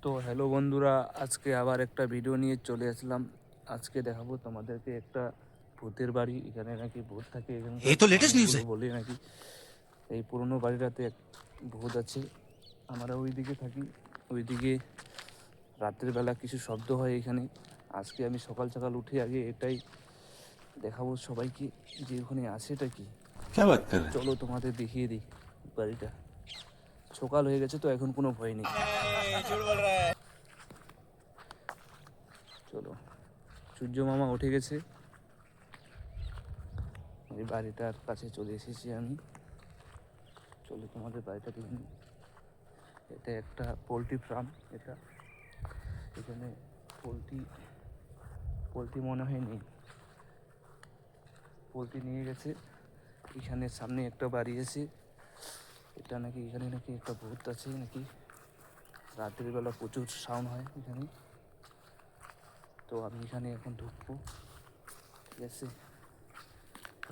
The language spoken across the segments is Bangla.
তো হ্যালো বন্ধুরা, আজকে আবার একটা ভিডিও নিয়ে চলে আসলাম। আজকে দেখাবো তোমাদেরকে একটা ভূতের বাড়ি। এখানে নাকি ভূত থাকে, এখানে ये तो लेटेस्ट न्यूज़ মানুষগুলো है। বলে নাকি এই পুরনো বাড়িটাতে ভূত আছে। আমরা ওইদিকে থাকি, ওইদিকে রাতের বেলা কিছু শব্দ হয় এখানে। আজকে আমি সকাল সকাল উঠে আগে এটাই দেখাবো সবাইকে যে ওখানে আছে এটা কি। क्या बात कर रहे हैं? চলো তোমাদের দেখিয়ে দিই বাড়িটা। সকাল হয়ে গেছে তো এখন কোনো ভয় নেই। চলো, সূর্য মামা উঠে গেছে। এই বাড়িটার কাছে চলে এসেছি আমি। চলো তোমাদের বাড়িটা দেখে নিই। এটা একটা পোলট্রি ফার্ম। এখানে পোলট্রি মনে হয় নেই, পোলট্রি নিয়ে গেছে। এখানে সামনে একটা বাড়ি আছে, এটা নাকি এখানে নাকি একটা ভূত আছে নাকি। রাতের বেলা প্রচুর সাউন্ড হয় এখানে। তো আমি এখানে এখন ঢুকবো, ঠিক আছে।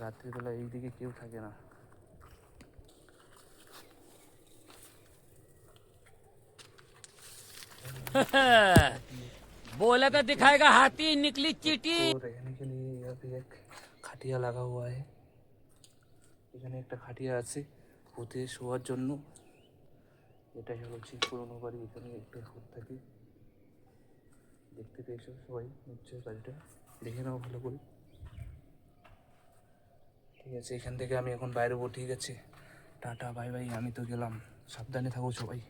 রাত্রির বেলা এইদিকে কেউ থাকে না। बोला था दिखाएगा हाथी, निकली चीटी। तो रहने के लिए यहाँ पे एक খাটিয়া লাগা हुआ है। এখানে একটা খাটিয়া আছে ভূতে শোয়ার জন্য। এটাই হচ্ছে পুরোনো বাড়ি, এখানে একটা ভূত থাকে। দেখতে পেয়েছো সবাই নিশ্চয়ই, বাড়িটা দেখে নাও ভালো করে। ঠিক আছে, এখান থেকে আমি এখন বাইরে যাবো, ঠিক আছে। টাটা বাই বাই, আমি তো গেলাম, সাবধানে থাকো সবাই।